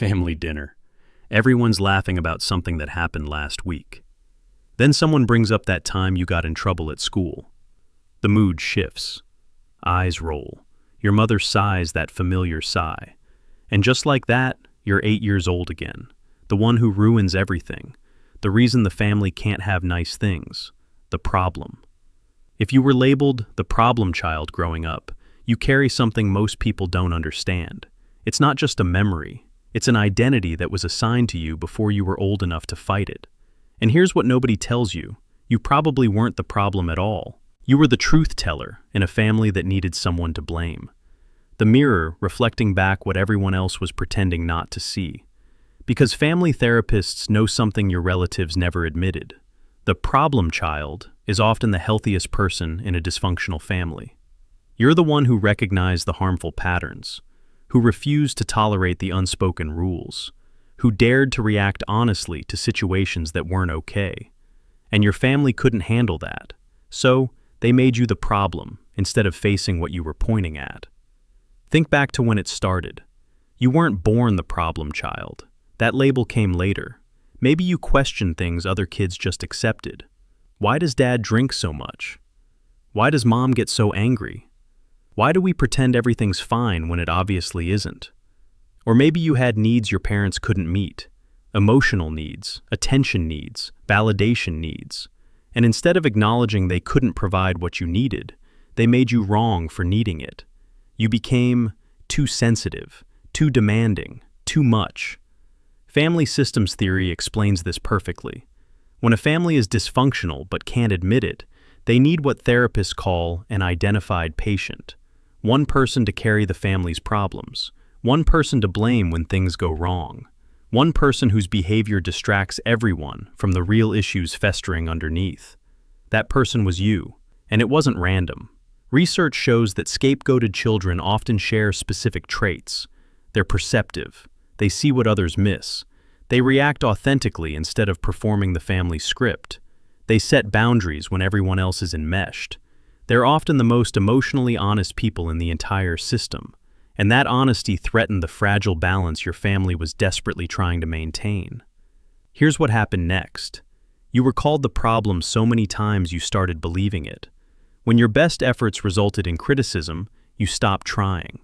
Family dinner. Everyone's laughing about something that happened last week. Then someone brings up that time you got in trouble at school. The mood shifts. Eyes roll. Your mother sighs that familiar sigh. And just like that, you're 8 years old again. The one who ruins everything. The reason the family can't have nice things. The problem. If you were labeled the problem child growing up, you carry something most people don't understand. It's not just a memory. It's an identity that was assigned to you before you were old enough to fight it. And here's what nobody tells you. You probably weren't the problem at all. You were the truth teller in a family that needed someone to blame. The mirror reflecting back what everyone else was pretending not to see. Because family therapists know something your relatives never admitted. The problem child is often the healthiest person in a dysfunctional family. You're the one who recognized the harmful patterns, who refused to tolerate the unspoken rules, who dared to react honestly to situations that weren't okay. And your family couldn't handle that, so they made you the problem instead of facing what you were pointing at. Think back to when it started. You weren't born the problem child. That label came later. Maybe you questioned things other kids just accepted. Why does dad drink so much? Why does mom get so angry? Why do we pretend everything's fine when it obviously isn't? Or maybe you had needs your parents couldn't meet. Emotional needs, attention needs, validation needs. And instead of acknowledging they couldn't provide what you needed, they made you wrong for needing it. You became too sensitive, too demanding, too much. Family systems theory explains this perfectly. When a family is dysfunctional but can't admit it, they need what therapists call an identified patient. One person to carry the family's problems. One person to blame when things go wrong. One person whose behavior distracts everyone from the real issues festering underneath. That person was you, and it wasn't random. Research shows that scapegoated children often share specific traits. They're perceptive. They see what others miss. They react authentically instead of performing the family script. They set boundaries when everyone else is enmeshed. They're often the most emotionally honest people in the entire system, and that honesty threatened the fragile balance your family was desperately trying to maintain. Here's what happened next. You were called the problem so many times you started believing it. When your best efforts resulted in criticism, you stopped trying.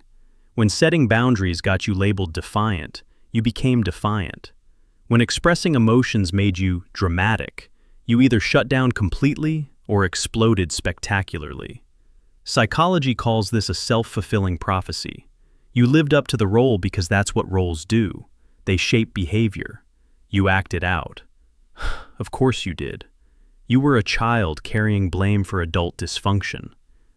When setting boundaries got you labeled defiant, you became defiant. When expressing emotions made you dramatic, you either shut down completely or exploded spectacularly. Psychology calls this a self-fulfilling prophecy. You lived up to the role because that's what roles do. They shape behavior. You acted out. Of course you did. You were a child carrying blame for adult dysfunction.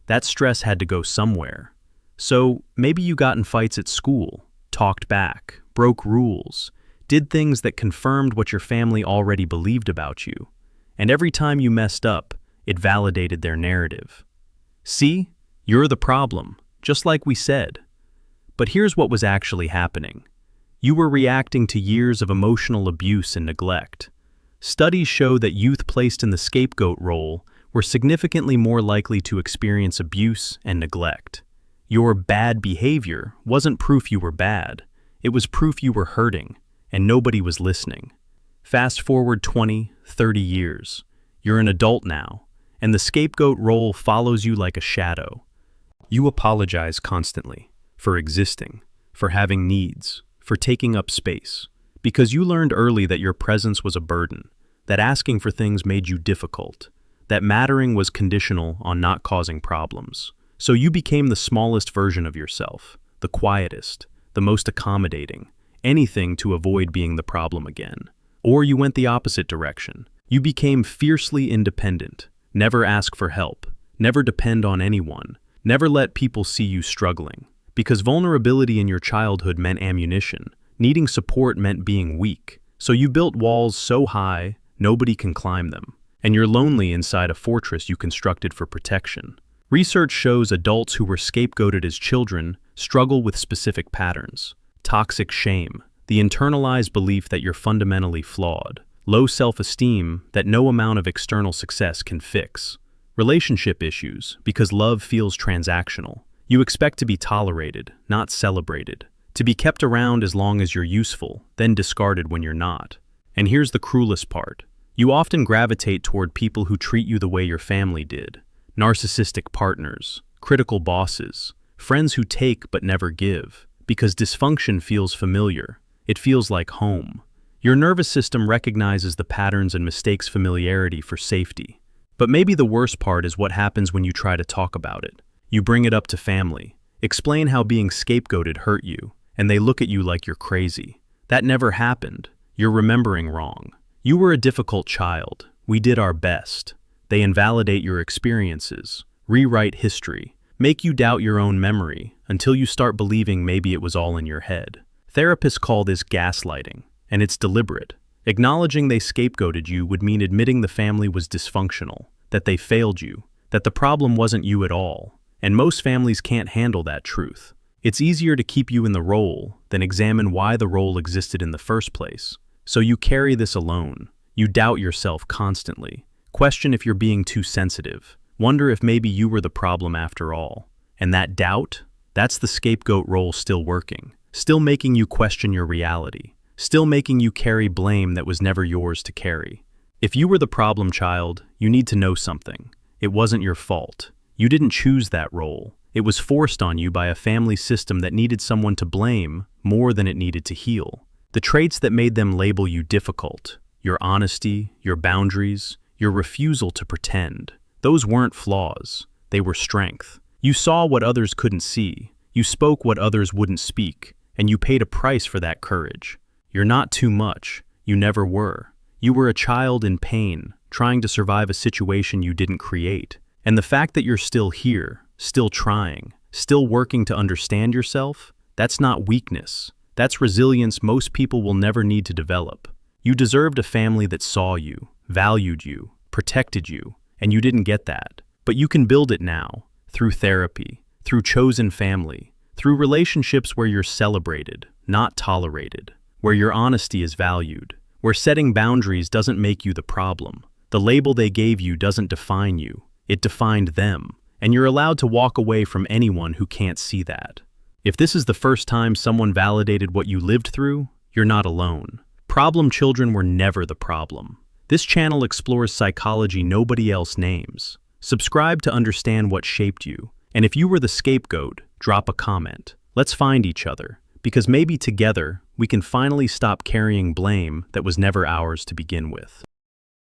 That stress had to go somewhere. So maybe you got in fights at school, talked back, broke rules, did things that confirmed what your family already believed about you. And every time you messed up, it validated their narrative. See, you're the problem, just like we said. But here's what was actually happening. You were reacting to years of emotional abuse and neglect. Studies show that youth placed in the scapegoat role were significantly more likely to experience abuse and neglect. Your bad behavior wasn't proof you were bad. It was proof you were hurting, and nobody was listening. Fast forward 20, 30 years. You're an adult now, and the scapegoat role follows you like a shadow. You apologize constantly for existing, for having needs, for taking up space, because you learned early that your presence was a burden, that asking for things made you difficult, that mattering was conditional on not causing problems. So you became the smallest version of yourself, the quietest, the most accommodating, anything to avoid being the problem again. Or you went the opposite direction. You became fiercely independent, never ask for help, never depend on anyone, never let people see you struggling. Because vulnerability in your childhood meant ammunition, needing support meant being weak. So you built walls so high, nobody can climb them. And you're lonely inside a fortress you constructed for protection. Research shows adults who were scapegoated as children struggle with specific patterns. Toxic shame, the internalized belief that you're fundamentally flawed. Low self-esteem that no amount of external success can fix. Relationship issues, because love feels transactional. You expect to be tolerated, not celebrated. To be kept around as long as you're useful, then discarded when you're not. And here's the cruelest part. You often gravitate toward people who treat you the way your family did. Narcissistic partners, critical bosses, friends who take but never give. Because dysfunction feels familiar. It feels like home. Your nervous system recognizes the patterns and mistakes familiarity for safety. But maybe the worst part is what happens when you try to talk about it. You bring it up to family, explain how being scapegoated hurt you, and they look at you like you're crazy. That never happened. You're remembering wrong. You were a difficult child. We did our best. They invalidate your experiences, rewrite history, make you doubt your own memory until you start believing maybe it was all in your head. Therapists call this gaslighting, and it's deliberate. Acknowledging they scapegoated you would mean admitting the family was dysfunctional, that they failed you, that the problem wasn't you at all. And most families can't handle that truth. It's easier to keep you in the role than examine why the role existed in the first place. So you carry this alone. You doubt yourself constantly. Question if you're being too sensitive. Wonder if maybe you were the problem after all. And that doubt, that's the scapegoat role still working. Still making you question your reality. Still making you carry blame that was never yours to carry. If you were the problem child, you need to know something. It wasn't your fault. You didn't choose that role. It was forced on you by a family system that needed someone to blame more than it needed to heal. The traits that made them label you difficult, your honesty, your boundaries, your refusal to pretend, those weren't flaws. They were strength. You saw what others couldn't see. You spoke what others wouldn't speak, and you paid a price for that courage. You're not too much. You never were. You were a child in pain, trying to survive a situation you didn't create. And the fact that you're still here, still trying, still working to understand yourself, that's not weakness. That's resilience most people will never need to develop. You deserved a family that saw you, valued you, protected you, and you didn't get that. But you can build it now, through therapy, through chosen family, through relationships where you're celebrated, not tolerated, where your honesty is valued, where setting boundaries doesn't make you the problem. The label they gave you doesn't define you. It defined them, and you're allowed to walk away from anyone who can't see that. If this is the first time someone validated what you lived through, you're not alone. Problem children were never the problem. This channel explores psychology nobody else names. Subscribe to understand what shaped you, and if you were the scapegoat, drop a comment. Let's find each other, because maybe together we can finally stop carrying blame that was never ours to begin with.